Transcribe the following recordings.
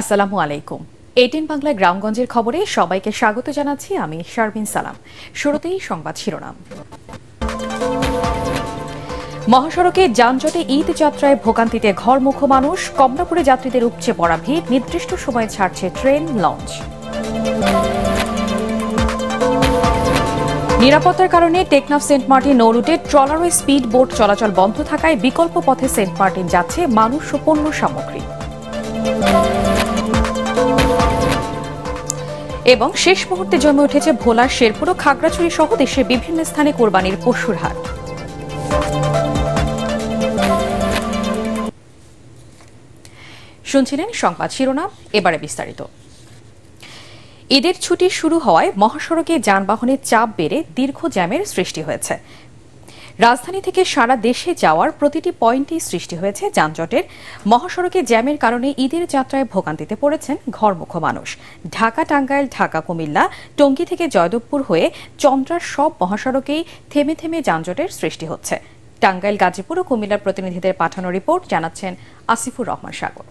আসসালামু আলাইকুম। 18 বাংলা গ্রামগঞ্জের খবরে সবাইকে স্বাগত জানাচ্ছি আমি শারমিন সালাম। শুরুতেই সংবাদ শিরোনাম। মহাসড়কে যানজটে ঈদ যাত্রায় ভোগান্তিতে ঘরমুখো মানুষ, কমলাপুরে যাত্রীদের উপচে পড়া ভিড়, নির্দিষ্ট সময়ে ছাড়ছে ট্রেন, লঞ্চ। নিরাপত্তার কারণে টেকনাফ সেন্ট মার্টিন নৌ রুটে ট্রলার ও স্পিড বোট চলাচল বন্ধ থাকায় বিকল্প পথে সেন্ট মার্টিন যাচ্ছে মানুষ ও পণ্য সামগ্রী। এবং শেষ মুহূর্তে জমে উঠেছে ভোলার শেরপুর ও খাগড়াছড়ি সহ দেশের বিভিন্ন স্থানে কোরবানির পশুর হাট। শুনছিলেন সংবাদ শিরোনাম, এবারে বিস্তারিত। ঈদের ছুটি শুরু হওয়ায় মহাসড়কে যানবাহনের চাপ বেড়ে দীর্ঘ জ্যামের সৃষ্টি হয়েছে। রাজধানী থেকে সারা দেশে যাওয়ার প্রতিটি পয়েন্টেই সৃষ্টি হয়েছে যানজটের। মহাসড়কে জ্যামের কারণে ঈদের যাত্রায় ভোগান্তিতে পড়েছেন ঘরমুখো মানুষ। ঢাকা টাঙ্গাইল, ঢাকা কুমিল্লা, টঙ্গী থেকে জয়দেবপুর হয়ে চন্দ্রার সব মহাসড়কেই থেমে থেমে যানজটের সৃষ্টি হচ্ছে। টাঙ্গাইল, গাজীপুর ও কুমিল্লার প্রতিনিধিদের পাঠানো রিপোর্ট জানাচ্ছেন আসিফুর রহমান সাগর।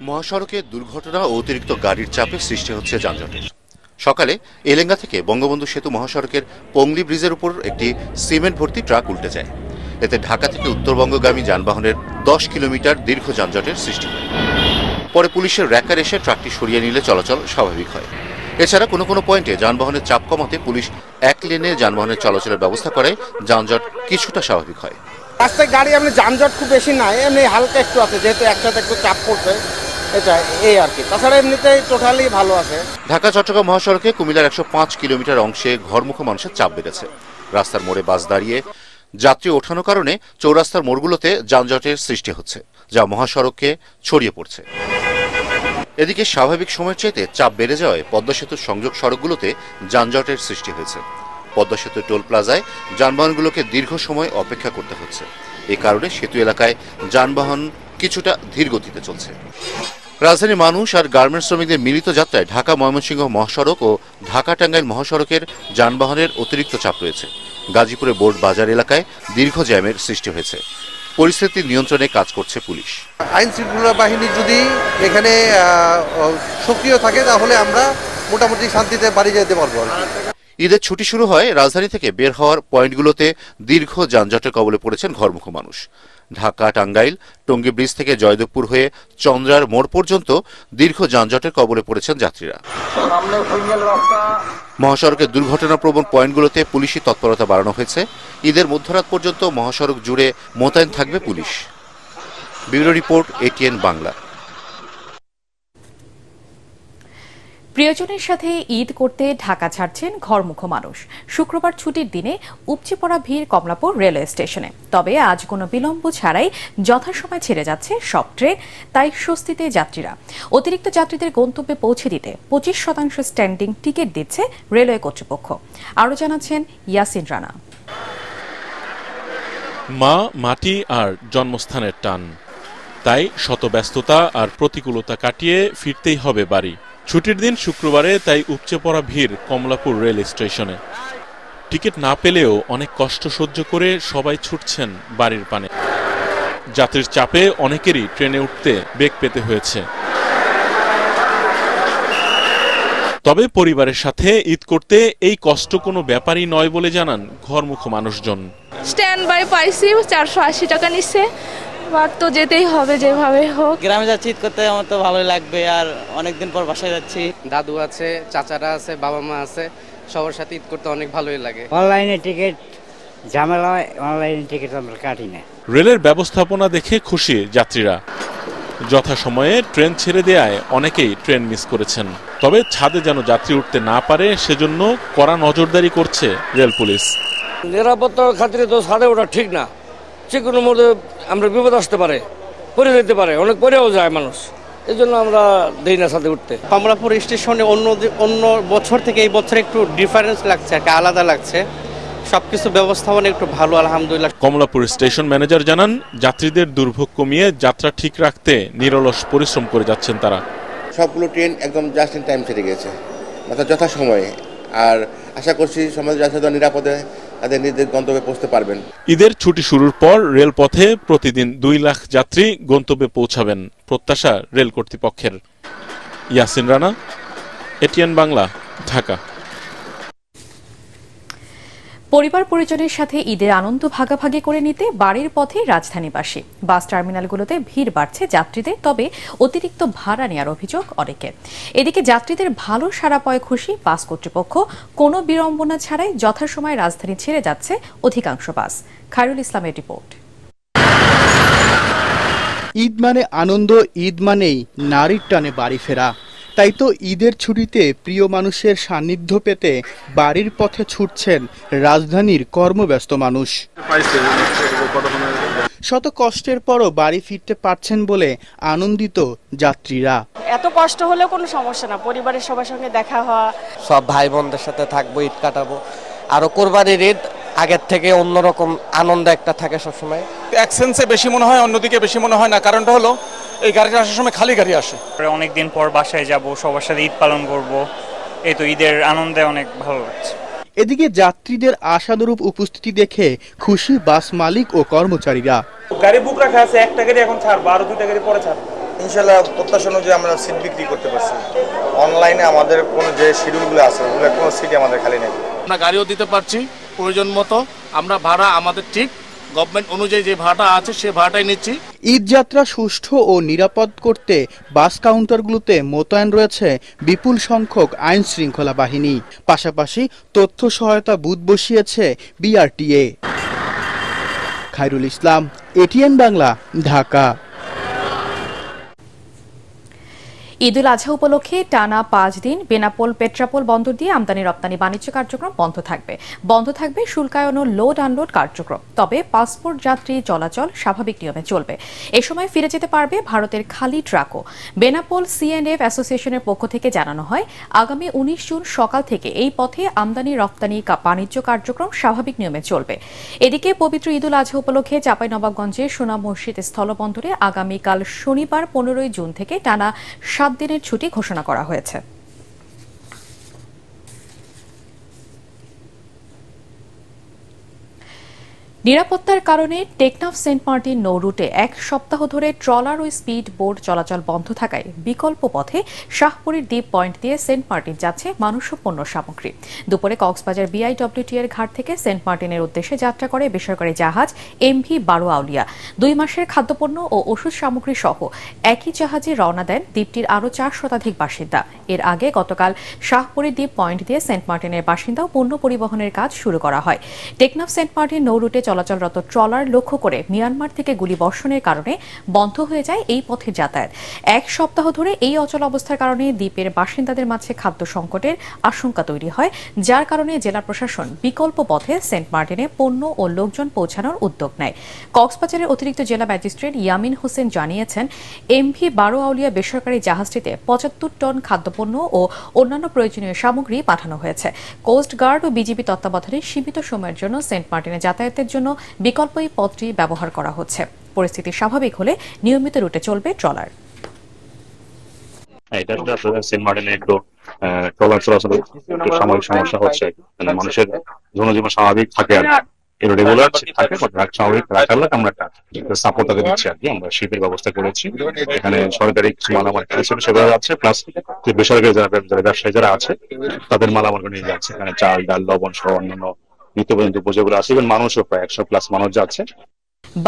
মহাসড়কে দুর্ঘটনা ও অতিরিক্ত গাড়ির চাপে সৃষ্টি হচ্ছে যানজটের। সকালে এলেঙ্গা থেকে বঙ্গবন্ধু সেতু মহাসড়কের পংলি ব্রিজের উপর একটি সিমেন্ট ভর্তি ট্রাক উল্টে যায়। এতে ঢাকা থেকে উত্তরবঙ্গগামী যানবাহনের 10 কিলোমিটার দীর্ঘ যানজটের সৃষ্টি হয়। পরে পুলিশের র্যাকার এসে ট্রাকটি সরিয়ে নিলে চলাচল স্বাভাবিক হয়। এছাড়া কোনো কোনো পয়েন্টে যানবাহনের চাপ কমাতে পুলিশ এক লেনে যানবাহনের চলাচলের ব্যবস্থা করায় যানজট কিছুটা স্বাভাবিক হয়। রাস্তায় গাড়ি এমনি যানজট খুব বেশি নাই, এমনি হালকা একটু আছে, যেহেতু একসাথে একটু চাপ পড়ছে, এটা এই আর কি। তাছাড়া এমনিতেই টোটালি ভালো আছে। ঢাকা চট্টগ্রাম মহাসড়কে কুমিল্লার 105 কিলোমিটার অংশে ঘরমুখো মানুষের চাপ বেড়েছে। রাস্তার মোড়ে বাস দাঁড়িয়ে যাত্রী ওঠানোর কারণে চৌরাস্তার মোড়গুলোতে যানজটের সৃষ্টি হচ্ছে, যা মহাসড়ককে ছড়িয়ে পড়ছে। এদিকে স্বাভাবিক সময়ের চাইতে চাপ বেড়ে যাওয়ায় পদ্মা সেতুর সংযোগ সড়কগুলোতে যানজটের সৃষ্টি হয়েছে। পদ্মা সেতু টোল প্লাজায় যানবাহনগুলোকে দীর্ঘ সময় অপেক্ষা করতে হচ্ছে। এ কারণে সেতু এলাকায় যানবাহন কিছুটা ধীর গতিতে চলছে। রাজধানী মানুষ আর গার্মেন্টস শ্রমিকদের মিলিত যাত্রায় ঢাকা ময়মনসিংহ মহাসড়ক ও ঢাকা টাঙ্গাইল মহাসড়কের যানবাহনের অতিরিক্ত চাপ রয়েছে। গাজীপুরে বোর্ড বাজার এলাকায় দীর্ঘ জ্যামের সৃষ্টি হয়েছে। পরিস্থিতি নিয়ন্ত্রণে কাজ করছে পুলিশ। আইন শৃঙ্খলা বাহিনী যদি এখানে সক্রিয় থাকে তাহলে আমরা মোটামুটি শান্তিতে বাড়ি যেতে পারবো। ঈদের ছুটি শুরু হয়, রাজধানী থেকে বের হওয়ার পয়েন্টগুলোতে দীর্ঘ যানজটের কবলে পড়েছেন ঘরমুখো মানুষ। ঢাকা টাঙ্গাইল, টঙ্গী ব্রিজ থেকে জয়দেবপুর হয়ে চন্দ্রার মোড় পর্যন্ত দীর্ঘ যানজটের কবলে পড়েছেন যাত্রীরা। মহাসড়কের দুর্ঘটনাপ্রবণ পয়েন্টগুলোতে পুলিশি তৎপরতা বাড়ানো হয়েছে। ঈদের মধ্যরাত পর্যন্ত মহাসড়ক জুড়ে মোতায়েন থাকবে police. Bureau report, ATN Bangla. প্রিয়জনের সাথে ঈদ করতে ঢাকা ছাড়ছেন ঘরমুখো মানুষ। শুক্রবার ছুটির দিনে উপচে পড়া ভিড় কমলাপুর রেলওয়ে স্টেশনে। তবে আজ কোনো বিলম্ব ছাড়াই যথাসময় ছেড়ে যাচ্ছে সব ট্রেন, তাই স্বস্তিতে যাত্রীরা। অতিরিক্ত যাত্রীদের গন্তব্যে পৌঁছে দিতে 25% স্ট্যান্ডিং টিকিট দিচ্ছে রেলওয়ে কর্তৃপক্ষ। আরও জানাচ্ছেন ইয়াসিন রানা। মা, মাটি আর জন্মস্থানের টান, তাই শত ব্যস্ততা আর প্রতিকূলতা কাটিয়ে ফিরতেই হবে বাড়ি। ছুটির দিন শুক্রবারে, তাই উপচে পড়া ভিড় কমলাপুর রেল স্টেশনে। টিকিট না পেলেও অনেক কষ্ট সহ্য করে সবাই ছুটছেন বাড়ির পানে। যাত্রীর চাপে অনেকেরই ট্রেনে উঠতে বেগ পেতে হয়েছে। তবে পরিবারের সাথে ঈদ করতে এই কষ্ট কোনো ব্যাপারই নয় বলে জানান ঘরমুখো মানুষজন। স্ট্যান্ড বাই পাইছি, 480 টাকা নিচ্ছে, তো যেতেই হবে যেভাবে হোক। গ্রামে যাচ্ছি ঈদ করতে, আমার তো ভালোই লাগবে, আর অনেকদিন পর বাসায় যাচ্ছি। দাদু আছে, চাচারা আছে, বাবা মা আছে, সবার সাথে ঈদ করতে অনেক ভালোই লাগে। অনলাইনে টিকিট ঝামেলা হয়, অনলাইনে টিকিট আমরা কাটি না। রেলের ব্যবস্থাপনা দেখে খুশি যাত্রীরা। যথাসময়ে ট্রেন ছেড়ে দেয়ায় অনেকেই ট্রেন মিস করেছেন। তবে ছাদে যেন যাত্রী উঠতে না পারে সেজন্য কড়া নজরদারি করছে রেল পুলিশ। নিরাপত্তার খাতিরে তো ছাদে ওঠা ঠিক না, যে কোনো মধ্যে আমরা বিপদ আসতে পারে, পড়ে যেতে পারে, অনেক পরেও যায় মানুষ, এই জন্য আমরা দেই না ছাদে উঠতে। কমলাপুর স্টেশনে অন্য বছর থেকে এই বছর একটু ডিফারেন্স লাগছে, একটা আলাদা লাগছে। সবকিছু ব্যবস্থাপনা একটু ভালো, আলহামদুলিল্লাহ। কমলাপুর স্টেশন ম্যানেজার জানান, যাত্রীদের দুর্ভোগ কমিয়ে যাত্রা ঠিক রাখতে নিরলস পরিশ্রম করে যাচ্ছেন তারা। সবগুলো ট্রেন একদম জাস্ট ইন টাইম ছেড়ে গেছে, যথাসময়ে। আর আশা করছি সমাজ যাত্রীরা নিরাপদে তাদের নিজেদের গন্তব্যে পৌঁছতে পারবেন। ঈদের ছুটি শুরুর পর রেলপথে প্রতিদিন 2 লাখ যাত্রী গন্তব্যে পৌঁছাবেন প্রত্যাশা রেল কর্তৃপক্ষের। ইয়াসিন রানা, এটিএন বাংলা, ঢাকা। পরিবার পরিজনের সাথে ঈদের আনন্দ ভাগাভাগি করে নিতে বাড়ির পথে রাজধানীবাসী। বাস টার্মিনালগুলোতে ভিড় বাড়ছে যাত্রীদের, তবে অতিরিক্ত ভাড়া নেওয়ার অভিযোগ অনেকের। এদিকে যাত্রীদের ভালো সাড়া পায় খুশি বাস কর্তৃপক্ষ। কোনো বিড়ম্বনা ছাড়াই যথাসময়ে রাজধানী ছেড়ে যাচ্ছে অধিকাংশ বাস। খায়রুল ইসলামের রিপোর্ট। ঈদ মানে আনন্দ, ঈদ মানেই নারীর টানে বাড়ি ফেরা। তাই তো ঈদের ছুটিতে প্রিয় মানুষের সান্নিধ্য পেতে বাড়ির পথে ছুটছেন রাজধানীর কর্মব্যস্ত মানুষ। শত কষ্টের পরও বাড়ি ফিরতে পারছেন বলে আনন্দিত যাত্রীরা। এত কষ্ট হলেও কোনো সমস্যা না, পরিবারের সবার সঙ্গে দেখা হওয়া, সব ভাই বোনদের সাথে থাকবো, ঈদ কাটাবো। আরো কোরবানির ঈদ আগের থেকে অন্যরকম আনন্দ একটা থাকে সবসময়। এক সেন্সে বেশি মনে হয়, অন্যদিকে বেশি মনে হয় না। কারণটা হলো এই গাড়িটা আসার সময় খালি গাড়ি আসে। অনেকদিন পর বাসায় যাব, সবার সাথে ঈদ পালন করব, এই তো ঈদের আনন্দে অনেক ভালো লাগছে। এদিকে যাত্রীদের আশানুরূপ উপস্থিতি দেখে খুশি বাস মালিক ও কর্মচারীরা। গাড়ি বুক রাখা আছে, একটা গাড়ি এখন ছাড়বো, আরো 2টা গাড়ি পরে ছাড়বো। ইনশাআল্লাহ প্রত্যাশা অনুযায়ী আমরা সিট বিক্রি করতে পারছি। অনলাইনে আমাদের কোন যে শিডিউলগুলো আছে ওগুলো কোনো সিটই আমাদের খালি নেই। আমরা গাড়িও দিতে পারছি প্রয়োজন মতো। আমরা ভাড়া আমাদের ঠিক গভর্নমেন্ট অনুযায়ী যে ভাড়াটা আছে সে ভাড়াটাই নিচ্ছি। ঈদ যাত্রা সুষ্ঠু ও নিরাপদ করতে বাস কাউন্টারগুলোতে মোতায়েন রয়েছে বিপুল সংখ্যক আইন শৃঙ্খলা বাহিনী। পাশাপাশি তথ্য সহায়তা বুথ বসিয়েছে বিআরটিএ। খায়রুল ইসলাম, এটিএন বাংলা, ঢাকা। ঈদুল আজহা উপলক্ষে টানা 5 দিন বেনাপোল পেট্রাপোল বন্দর দিয়ে আমদানি রপ্তানি বাণিজ্য কার্যক্রম বন্ধ থাকবে শুল্কায়ন ও লোড আনলোড কার্যক্রম। তবে পাসপোর্ট যাত্রী চলাচল স্বাভাবিক নিয়মে চলবে। এ সময় ফিরে যেতে পারবে ভারতের খালি ট্রাকও। বেনাপোল সিএনএফ অ্যাসোসিয়েশনের পক্ষ থেকে জানানো হয়, আগামী 19 জুন সকাল থেকে এই পথে আমদানি রপ্তানি বাণিজ্য কার্যক্রম স্বাভাবিক নিয়মে চলবে। এদিকে পবিত্র ঈদুল আজহা উপলক্ষে চাঁপাইনবাবগঞ্জের সোনা মসজিদ স্থলবন্দরে আগামীকাল শনিবার 15 জুন থেকে টানা 7 দিনের ছুটি ঘোষণা করা হয়েছে। নিরাপত্তার কারণে টেকনাফ সেন্ট মার্টিন নৌ রুটে 1 সপ্তাহ ধরে ট্রলার ও স্পিড বোট চলাচল বন্ধ থাকায় বিকল্প পথে শাহপুরীর দ্বীপ পয়েন্ট দিয়ে সেন্ট মার্টিন যাচ্ছে মানুষ ও পণ্য সামগ্রী। দুপুরে কক্সবাজার বিআইডব্লিউটি এর ঘাট থেকে সেন্ট মার্টিনের উদ্দেশ্যে যাত্রা করে বেসরকারি জাহাজ এমভি বারো আউলিয়া। 2 মাসের খাদ্যপণ্য ও ওষুধ সামগ্রী সহ একই জাহাজে রওনা দেন দ্বীপটির আরও 4 শতাধিক বাসিন্দা। এর আগে গতকাল শাহপুরীর দ্বীপ পয়েন্ট দিয়ে সেন্ট মার্টিনের বাসিন্দা ও পণ্য পরিবহনের কাজ শুরু করা হয়। টেকনাফ সেন্ট মার্টিন নৌ রুটে চলাচলরত ট্রলার লক্ষ্য করে মিয়ানমার থেকে গুলিবর্ষণের কারণে বন্ধ হয়ে যায় এই পথের যাতায়াত। 1 সপ্তাহ ধরে এই অচল অবস্থার কারণে দ্বীপের বাসিন্দাদের মাঝে খাদ্য সংকটের আশঙ্কা তৈরি হয়, যার কারণে জেলা প্রশাসন বিকল্প পথে সেন্ট মার্টিনে পণ্য ও লোকজন পৌঁছানোর উদ্যোগ নেয়। কক্সবাজারের অতিরিক্ত জেলা ম্যাজিস্ট্রেট ইয়ামিন হোসেন জানিয়েছেন, এমভি বারো আউলিয়া বেসরকারি জাহাজটিতে 75 টন খাদ্যপণ্য ও অন্যান্য প্রয়োজনীয় সামগ্রী পাঠানো হয়েছে। কোস্ট গার্ড ও বিজিবি তত্ত্বাবধানে সীমিত সময়ের জন্য সেন্ট মার্টিনে যাতায়াতের জন্য বিকল্প এই পথটি ব্যবহার করা হচ্ছে। পরিস্থিতি স্বাভাবিক হলে নিয়মিত রুটে চলবে ট্রলার। সেন্ট মার্টিনে একটু ট্রলার চলাচল সাময়িক সমস্যা হচ্ছে, মানুষের জনজীবন স্বাভাবিক থাকে আর রেগুলার থাকে, স্বাভাবিক রাখার লাগে আমরা একটা সাপোর্ট তাকে দিচ্ছি আর কি। আমরা শিপের ব্যবস্থা করেছি, এখানে সরকারি কিছু মালামাল সেগুলো যাচ্ছে, প্লাস যে বেসরকারি যারা ব্যবসায়ী যারা আছে তাদের মালামাল নিয়ে যাচ্ছে। এখানে চাল, ডাল, লবণ সহ অন্যান্য নিত্য পর্যন্ত উপযোগগুলো আছে। এবং মানুষও প্রায় 100+ মানুষ যাচ্ছে।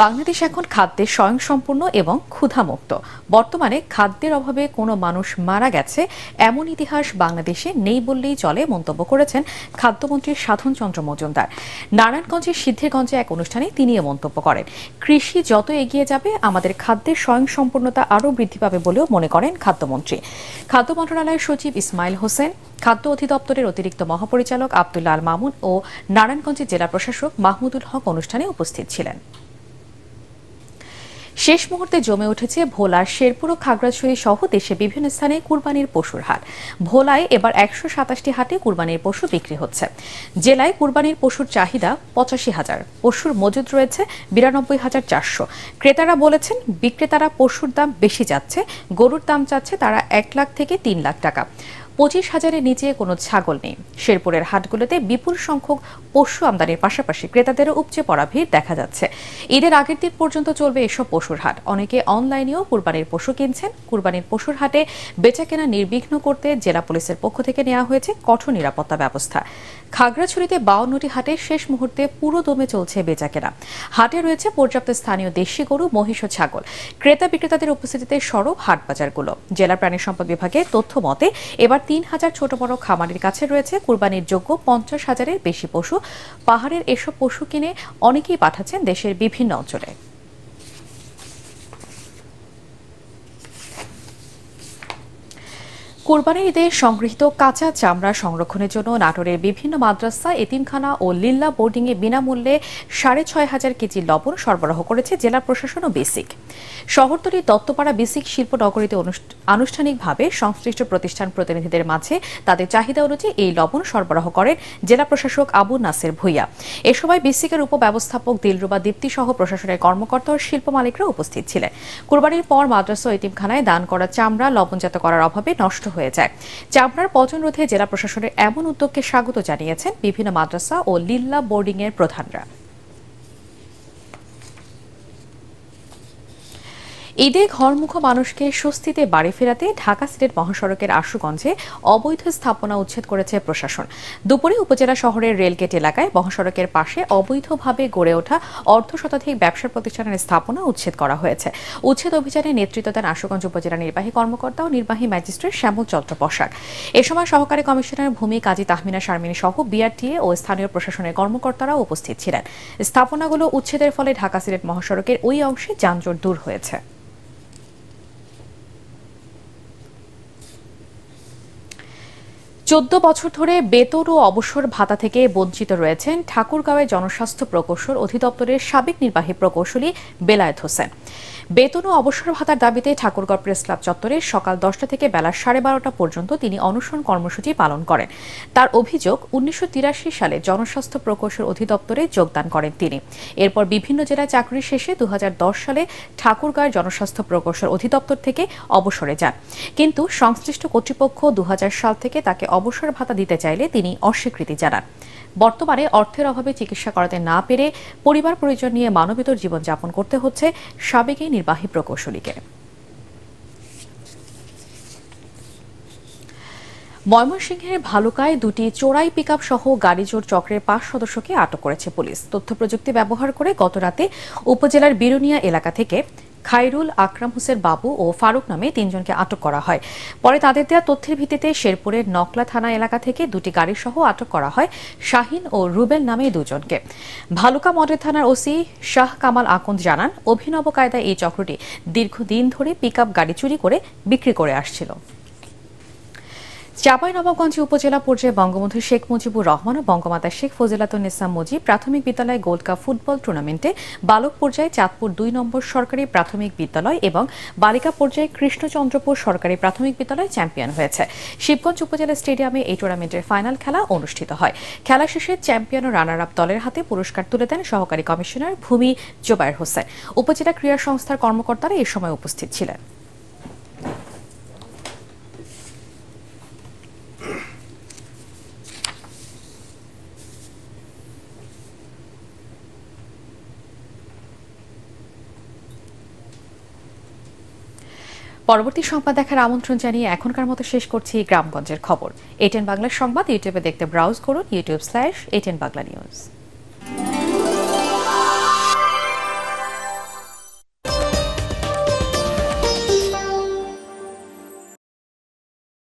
বাংলাদেশ এখন খাদ্যে স্বয়ংসম্পূর্ণ এবং ক্ষুধামুক্ত। বর্তমানে খাদ্যের অভাবে কোনো মানুষ মারা গেছে এমন ইতিহাস বাংলাদেশে নেই বললেই চলে, মন্তব্য করেছেন খাদ্যমন্ত্রী সাধন চন্দ্র মজুমদার। নারায়ণগঞ্জের সিদ্ধিরগঞ্জে এক অনুষ্ঠানে তিনি এ মন্তব্য করেন। কৃষি যত এগিয়ে যাবে আমাদের খাদ্যের স্বয়ংসম্পূর্ণতা আরও বৃদ্ধি পাবে বলেও মনে করেন খাদ্যমন্ত্রী। খাদ্য মন্ত্রণালয়ের সচিব ইসমাইল হোসেন, খাদ্য অধিদপ্তরের অতিরিক্ত মহাপরিচালক আব্দুল্লাহ আল মামুন ও নারায়ণগঞ্জের জেলা প্রশাসক মাহমুদুল হক অনুষ্ঠানে উপস্থিত ছিলেন। শেষ মুহূর্তে জমে উঠেছে ভোলার শেরপুর ও খাগড়াছড়ি সহ দেশে বিভিন্ন স্থানে কুরবানির পশুর হাট। ভোলায় এবার 127টি হাটে কুরবানির পশু বিক্রি হচ্ছে। জেলায় কুরবানির পশুর চাহিদা 85,000, পশুর মজুদ রয়েছে 92,400। ক্রেতারা বলেছেন, বিক্রেতারা পশুর দাম বেশি যাচ্ছে, গরুর দাম চাচ্ছে তারা 1 লাখ থেকে 3 লাখ টাকা। 25,000-এর নিচে কোনো ছাগল নেই। শেরপুরের হাটগুলোতে বিপুল সংখ্যক পশু আমদানির পাশাপাশি ক্রেতাদেরও উপচে পড়া ভিড় দেখা যাচ্ছে। ঈদের আগের দিন পর্যন্ত চলবে এসব পশুর হাট। অনেকে অনলাইনেও কুরবানির পশু কিনছেন। কুরবানির পশুর হাটে বেচাকেনা নির্বিঘ্ন করতে জেলা পুলিশের পক্ষ থেকে নেওয়া হয়েছে কঠোর নিরাপত্তা ব্যবস্থা। খাগড়াছড়িতে 52টি হাটে শেষ মুহূর্তে পুরো দমে চলছে বেচাকেনা। হাটে রয়েছে পর্যাপ্ত স্থানীয় দেশি গরু, মহিষ ও ছাগল। ক্রেতা বিক্রেতাদের উপস্থিতিতে সরব হাট বাজারগুলো। জেলা প্রাণী সম্পদ বিভাগের তথ্য মতে এবার 3,000 ছোট বড় খামারির কাছে রয়েছে কুরবানির যোগ্য 50,000-এর বেশি পশু। পাহাড়ের এসব পশু কিনে অনেকেই পাঠাচ্ছেন দেশের বিভিন্ন অঞ্চলে। কুরবানির ঈদে সংগৃহীত কাঁচা চামড়া সংরক্ষণের জন্য নাটোরের বিভিন্ন মাদ্রাসা, এতিমখানা ও লিল্লা বোর্ডিংয়ে বিনামূল্যে 6,500 কেজি লবণ সরবরাহ করেছে জেলা প্রশাসন ও বেসিক। শহরতলির দত্তপাড়া বেসিক শিল্পনগরীতে আনুষ্ঠানিকভাবে সংশ্লিষ্ট প্রতিষ্ঠান প্রতিনিধিদের মাঝে তাদের চাহিদা অনুযায়ী এই লবণ সরবরাহ করেন জেলা প্রশাসক আবু নাসের ভূঁইয়া। এ সময় বেসিকের উপব্যবস্থাপক দিলরুবা দীপ্তি সহ প্রশাসনের কর্মকর্তা ও শিল্প মালিকরা উপস্থিত ছিলেন। কুরবানির পর মাদ্রাসা ও এতিমখানায় দান করা চামড়া লবণজাত করার অভাবে নষ্ট হয়ে যায়। চামড়ার পচন রোধে জেলা প্রশাসনের এমন উদ্যোগকে স্বাগত জানিয়েছেন বিভিন্ন মাদ্রাসা ও লিল্লা বোর্ডিং এর প্রধানরা। ঈদে ঘরমুখ মানুষকে স্বস্তিতে বাড়ি ফেরাতে ঢাকা সিলেট মহাসড়কের আশুগঞ্জে অবৈধ স্থাপনা উচ্ছেদ করেছে প্রশাসন। দুপুরে উপজেলা শহরের রেলগেট এলাকায় মহাসড়কের পাশে অবৈধভাবে গড়ে ওঠা অর্ধশতাধিক ব্যবসা প্রতিষ্ঠানের স্থাপনা উচ্ছেদ করা হয়েছে। উচ্ছেদ অভিযানে নেতৃত্ব দেন আশুগঞ্জ উপজেলা নির্বাহী কর্মকর্তা ও নির্বাহী ম্যাজিস্ট্রেট শ্যামল চন্দ্র বসাক। এ সময় সহকারী কমিশনার ভূমি কাজী তাহমিনা শারমিনী সহ বিআরটিএ ও স্থানীয় প্রশাসনের কর্মকর্তারাও উপস্থিত ছিলেন। স্থাপনাগুলো উচ্ছেদের ফলে ঢাকা সিলেট মহাসড়কের ওই অংশে যানজট দূর হয়েছে। 14 বছর ধরে বেতন ও অবসর ভাতা থেকে বঞ্চিত রয়েছেন ঠাকুরগাঁওয়ের জনস্বাস্থ্য প্রকৌশল অধিদপ্তরের সাবেক নির্বাহী প্রকৌশলী বেলায়েত হোসেন। বেতন ও অবসর ভাতার দাবিতে ঠাকুরগাঁও প্রেস ক্লাব চত্বরে সকাল 10টা থেকে বেলা 12:30 পর্যন্ত তিনি অনশন কর্মসূচি পালন করেন। তার অভিযোগ, 1983 সালে জনস্বাস্থ্য প্রকৌশল অধিদপ্তরে যোগদান করেন তিনি। এরপর বিভিন্ন জেলায় চাকরি শেষে 2010 সালে ঠাকুরগাঁওয়ের জনস্বাস্থ্য প্রকৌশল অধিদপ্তর থেকে অবসরে যান। কিন্তু সংশ্লিষ্ট কর্তৃপক্ষ 2000 সাল থেকে তাকে অবসর ভাতা দিতে চাইলে তিনি অস্বীকৃতি জানান। বর্তমানে অর্থের অভাবে চিকিৎসা করাতে না পেরে পরিবার পরিজন নিয়ে মানবেতর জীবনযাপন করতে হচ্ছে সাবেক নির্বাহী প্রকৌশলীকে। ময়মনসিংহের ভালুকায় দুটি চোরাই পিকআপ সহ গাড়িচোর চক্রের 5 সদস্যকে আটক করেছে পুলিশ। তথ্য প্রযুক্তি ব্যবহার করে গতরাতে উপজেলার বিরুনিয়া এলাকা থেকে খাইরুল, আকরাম হোসেন বাবু ও ফারুক নামে 3 জনকে আটক করা হয়। পরে তাদের দেওয়া তথ্যের ভিত্তিতে শেরপুরের নকলা থানা এলাকা থেকে 2টি গাড়ি সহ আটক করা হয় শাহিন ও রুবেল নামে 2 জনকে। ভালুকা মডেল থানার ওসি শাহ কামাল আকন্দ জানান, অভিনব কায়দায় এই চক্রটি দীর্ঘদিন ধরে পিকআপ গাড়ি চুরি করে বিক্রি করে আসছিল। চাঁপাইনবাবগঞ্জ উপজেলা পর্যায়ে বঙ্গবন্ধু শেখ মুজিবুর রহমান ও বঙ্গমাতা শেখ ফজিলাতুন্নেসা মুজিব প্রাথমিক বিদ্যালয় গোল্ড কাপ ফুটবল টুর্নামেন্টে বালক পর্যায়ে চাঁদপুর 2 নম্বর সরকারি প্রাথমিক বিদ্যালয় এবং বালিকা পর্যায়ে কৃষ্ণচন্দ্রপুর সরকারি প্রাথমিক বিদ্যালয় চ্যাম্পিয়ন হয়েছে। শিবগঞ্জ উপজেলা স্টেডিয়ামে এই টুর্নামেন্টের ফাইনাল খেলা অনুষ্ঠিত হয়। খেলা শেষে চ্যাম্পিয়ন ও রানার আপ দলের হাতে পুরস্কার তুলে দেন সহকারী কমিশনার ভূমি জোবায়ের হোসেন। উপজেলা ক্রীড়া সংস্থার কর্মকর্তারা এই সময় উপস্থিত ছিলেন। পরবর্তী সংবাদ দেখার আমন্ত্রণ জানিয়ে এখনকার মতো শেষ করছি গ্রামগঞ্জের খবর। এটিএন বাংলার সংবাদ ইউটিউবে দেখতে ব্রাউজ করুন youtube/ATN Bangla News।